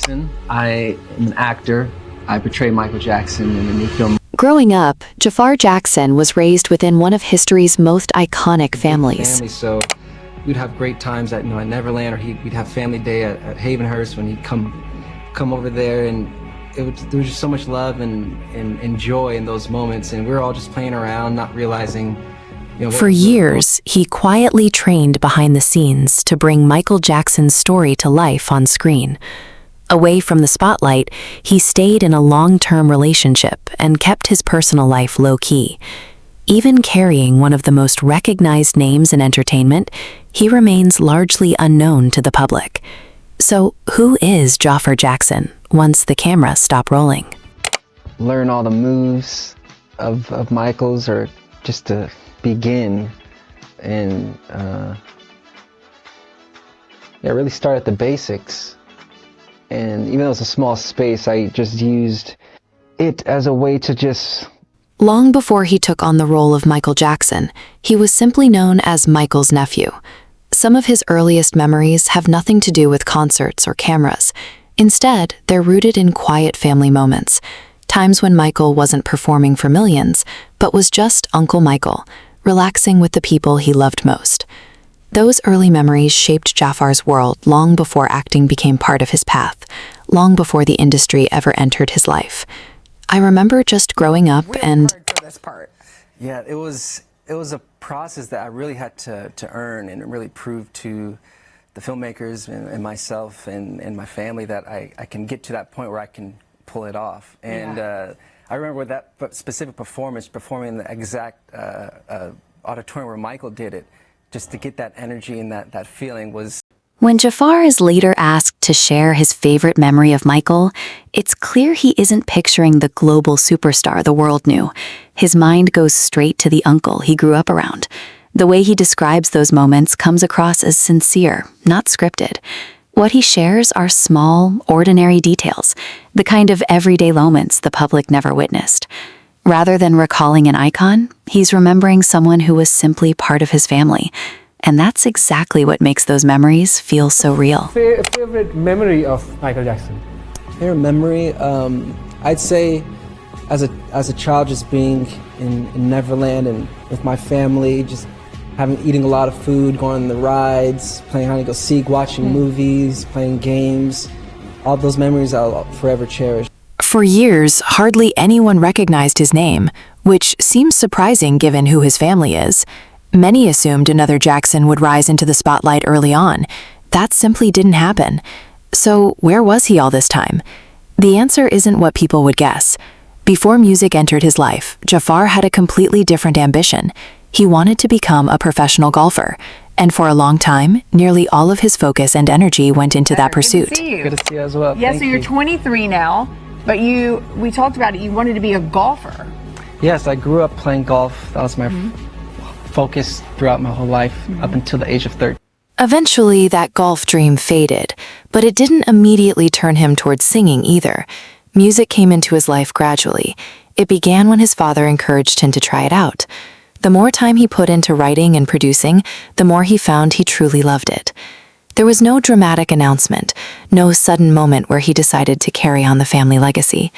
Jackson. I am an actor. I portray Michael Jackson in a new film. Growing up, Jafar Jackson was raised within one of history's most iconic families. So we'd have great times at Neverland, or we'd have family day at Havenhurst when he'd come over there, and there was just so much love and joy in those moments, and we were all just playing around, not realizing. For years, he quietly trained behind the scenes to bring Michael Jackson's story to life on screen. Away from the spotlight, he stayed in a long-term relationship and kept his personal life low-key. Even carrying one of the most recognized names in entertainment, he remains largely unknown to the public. So, who is Jaafar Jackson once the cameras stop rolling? Learn all the moves of Michael's, or just to begin and really start at the basics. And even though it's a small space, I just used it as a way to just... Long before he took on the role of Michael Jackson, he was simply known as Michael's nephew. Some of his earliest memories have nothing to do with concerts or cameras. Instead, they're rooted in quiet family moments, times when Michael wasn't performing for millions, but was just Uncle Michael, relaxing with the people he loved most. Those early memories shaped Jafar's world long before acting became part of his path, long before the industry ever entered his life. I remember just growing up and... Yeah, it was a process that I really had to earn and really prove to the filmmakers and myself and my family that I can get to that point where I can pull it off. And I remember that specific performance, performing in the exact auditorium where Michael did it, just to get that energy and that feeling was... When Jafar is later asked to share his favorite memory of Michael, it's clear he isn't picturing the global superstar the world knew. His mind goes straight to the uncle he grew up around. The way he describes those moments comes across as sincere, not scripted. What he shares are small, ordinary details, the kind of everyday moments the public never witnessed. Rather than recalling an icon, he's remembering someone who was simply part of his family. And that's exactly what makes those memories feel so real. Favorite memory of Michael Jackson? Favorite memory? I'd say as a child, just being in Neverland and with my family, just eating a lot of food, going on the rides, playing hide and go seek, watching movies, playing games. All those memories I'll forever cherish. For years, hardly anyone recognized his name, which seems surprising given who his family is. Many assumed another Jackson would rise into the spotlight early on. That simply didn't happen. So where was he all this time? The answer isn't what people would guess. Before music entered his life, Jafar had a completely different ambition. He wanted to become a professional golfer, and for a long time, nearly all of his focus and energy went into that pursuit. Good to see you. Good to see you as well. Yeah, Thank so you're you. 23 now, but we talked about it, you wanted to be a golfer. Yes, I grew up playing golf. That was my focus throughout my whole life, up until the age of 30. Eventually, that golf dream faded, but it didn't immediately turn him towards singing either. Music came into his life gradually. It began when his father encouraged him to try it out. The more time he put into writing and producing, the more he found he truly loved it. There was no dramatic announcement, no sudden moment where he decided to carry on the family legacy.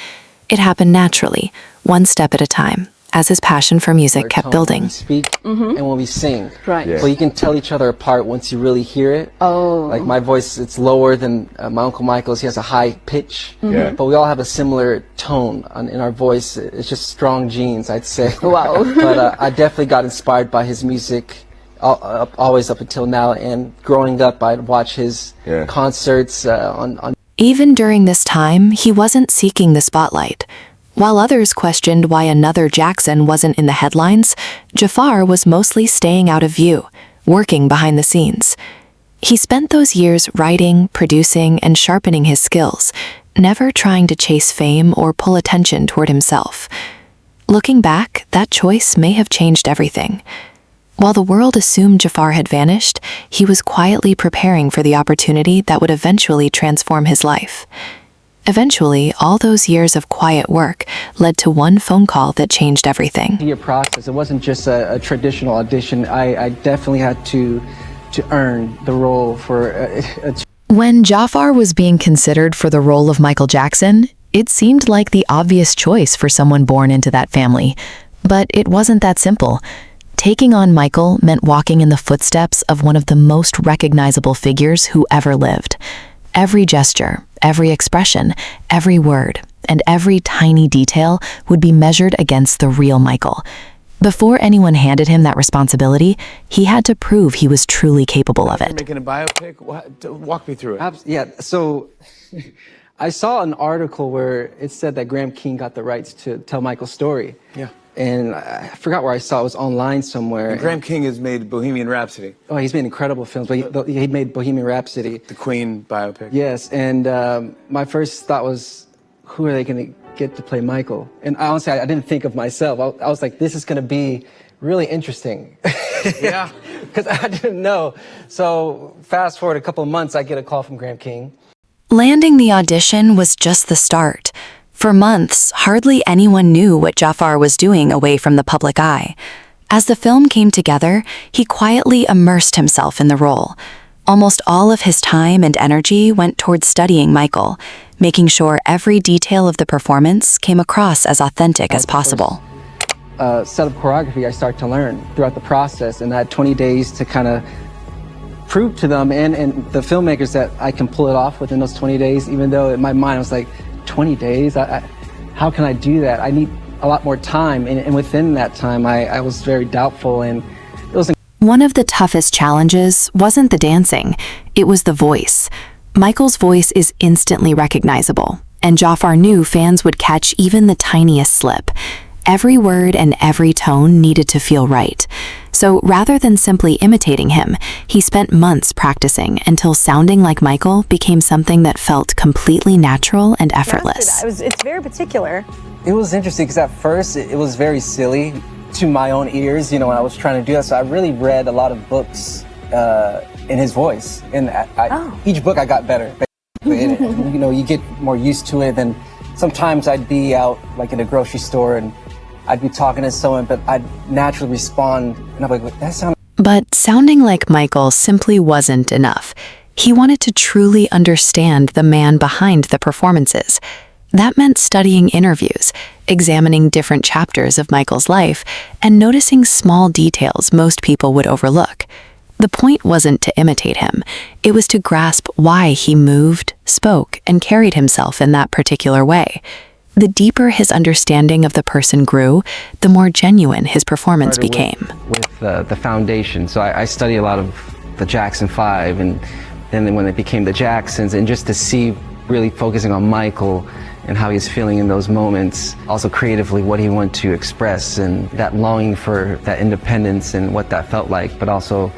It happened naturally, one step at a time, as his passion for music kept building. When we speak and when we sing. Right. Well, you can tell each other apart once you really hear it. Oh. Like my voice, it's lower than my Uncle Michael's. He has a high pitch. Yeah. But we all have a similar tone in our voice. It's just strong genes, I'd say. Wow. But I definitely got inspired by his music. Always up until now, and growing up I'd watch his concerts on... Even during this time, he wasn't seeking the spotlight. While others questioned why another Jackson wasn't in the headlines, Jafar was mostly staying out of view, working behind the scenes. He spent those years writing, producing, and sharpening his skills, never trying to chase fame or pull attention toward himself. Looking back, that choice may have changed everything. While the world assumed Jafar had vanished, he was quietly preparing for the opportunity that would eventually transform his life. Eventually, all those years of quiet work led to one phone call that changed everything. Your process, it wasn't just a traditional audition. I definitely had to earn the role for When Jafar was being considered for the role of Michael Jackson, it seemed like the obvious choice for someone born into that family. But it wasn't that simple. Taking on Michael meant walking in the footsteps of one of the most recognizable figures who ever lived. Every gesture, every expression, every word, and every tiny detail would be measured against the real Michael. Before anyone handed him that responsibility, he had to prove he was truly capable of You're it. making a biopic? Walk me through it. Yeah, so I saw an article where it said that Graham King got the rights to tell Michael's story. Yeah. And I forgot where I saw it. It was online somewhere. And Graham King has made Bohemian Rhapsody, Oh, he's made incredible films, but he made Bohemian Rhapsody. the Queen biopic. Yes, and my first thought was, who are they going to get to play Michael? And honestly, I didn't think of myself. I was like, this is going to be really interesting. Yeah. Because I didn't know. So fast forward a couple of months, I get a call from Graham King. Landing the audition was just the start. For months, hardly anyone knew what Jafar was doing away from the public eye. As the film came together, he quietly immersed himself in the role. Almost all of his time and energy went towards studying Michael, making sure every detail of the performance came across as authentic as possible. Set of choreography I started to learn throughout the process, and I had 20 days to kind of prove to them and the filmmakers that I can pull it off within those 20 days, even though in my mind I was like, 20 days? How can I do that? I need a lot more time, and within that time I was very doubtful, and it was One of the toughest challenges wasn't the dancing, it was the voice. Michael's voice is instantly recognizable, and Jafar knew fans would catch even the tiniest slip. Every word and every tone needed to feel right. So rather than simply imitating him, he spent months practicing until sounding like Michael became something that felt completely natural and effortless. It's very particular. It was interesting because at first it was very silly to my own ears, when I was trying to do that. So I really read a lot of books in his voice, and each book I got better. And, you get more used to it. And sometimes I'd be out like in a grocery store and I'd be talking to someone, but I'd naturally respond, and I'm like, that sounds. But sounding like Michael simply wasn't enough. He wanted to truly understand the man behind the performances. That meant studying interviews, examining different chapters of Michael's life, and noticing small details most people would overlook. The point wasn't to imitate him. It was to grasp why he moved, spoke, and carried himself in that particular way. The deeper his understanding of the person grew, the more genuine his performance became. With the foundation, so I study a lot of the Jackson 5, and then when it became the Jacksons, and just to see, really focusing on Michael and how he's feeling in those moments, also creatively what he wanted to express, and that longing for that independence and what that felt like, but also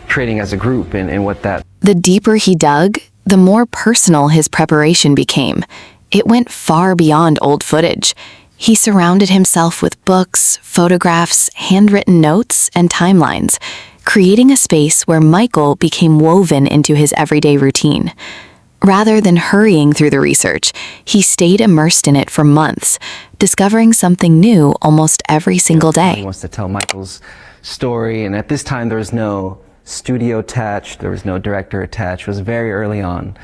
creating as a group and what that. The deeper he dug, the more personal his preparation became. It went far beyond old footage. He surrounded himself with books, photographs, handwritten notes, and timelines, creating a space where Michael became woven into his everyday routine. Rather than hurrying through the research, he stayed immersed in it for months, discovering something new almost every single day. He wants to tell Michael's story, and at this time there was no studio attached, there was no director attached. It was very early on.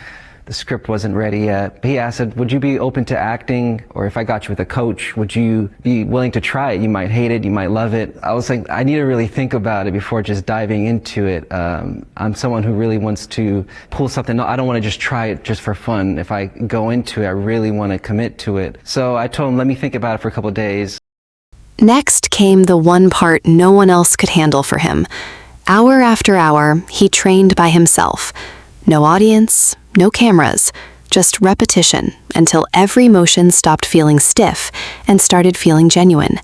The script wasn't ready yet. He asked, would you be open to acting? Or if I got you with a coach, would you be willing to try it? You might hate it, you might love it. I was like, I need to really think about it before just diving into it. I'm someone who really wants to pull something. No, I don't want to just try it just for fun. If I go into it, I really want to commit to it. So I told him, let me think about it for a couple of days. Next came the one part no one else could handle for him. Hour after hour, he trained by himself. No audience, no cameras, just repetition until every motion stopped feeling stiff and started feeling genuine.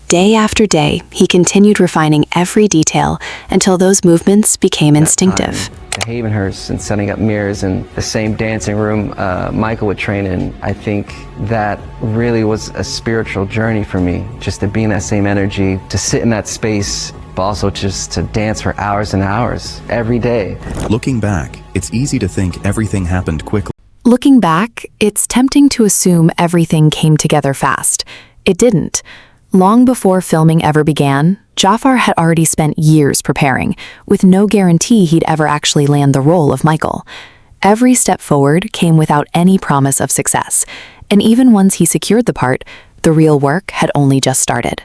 Day after day, he continued refining every detail until those movements became instinctive. The Havenhurst and setting up mirrors in the same dancing room Michael would train in, I think that really was a spiritual journey for me, just to be in that same energy, to sit in that space, but also just to dance for hours and hours every day. Looking back, it's easy to think everything happened quickly. Looking back, it's tempting to assume everything came together fast. It didn't. Long before filming ever began, Jafar had already spent years preparing, with no guarantee he'd ever actually land the role of Michael. Every step forward came without any promise of success, and even once he secured the part, the real work had only just started.